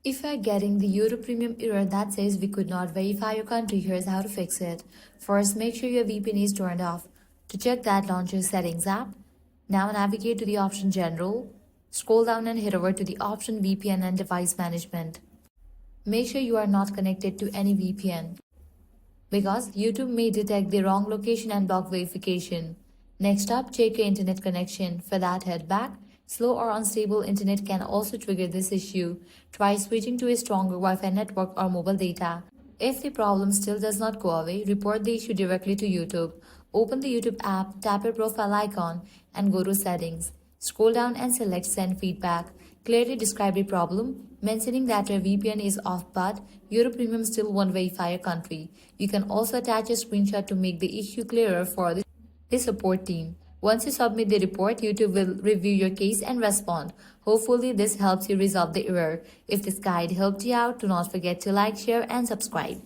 If you are getting the YouTube Premium error that says we could not verify your country, here's how to fix it. First, make sure your VPN is turned off. To check that, launch your Settings app. Now navigate to the option General. Scroll down and head over to the option VPN and Device Management. Make sure you are not connected to any VPN because YouTube may detect the wrong location and block verification. Next up, check your internet connection. For that, head back. Slow or unstable internet can also trigger this issue. Try switching to a stronger Wi-Fi network or mobile data. If the problem still does not go away, report the issue directly to YouTube. Open the YouTube app, tap your profile icon, and go to Settings. Scroll down and select Send Feedback. Clearly describe the problem, mentioning that your VPN is off but YouTube Premium still won't verify your country. You can also attach a screenshot to make the issue clearer for the support team. Once you submit the report, YouTube will review your case and respond. Hopefully, this helps you resolve the error. If this guide helped you out, do not forget to like, share, and subscribe.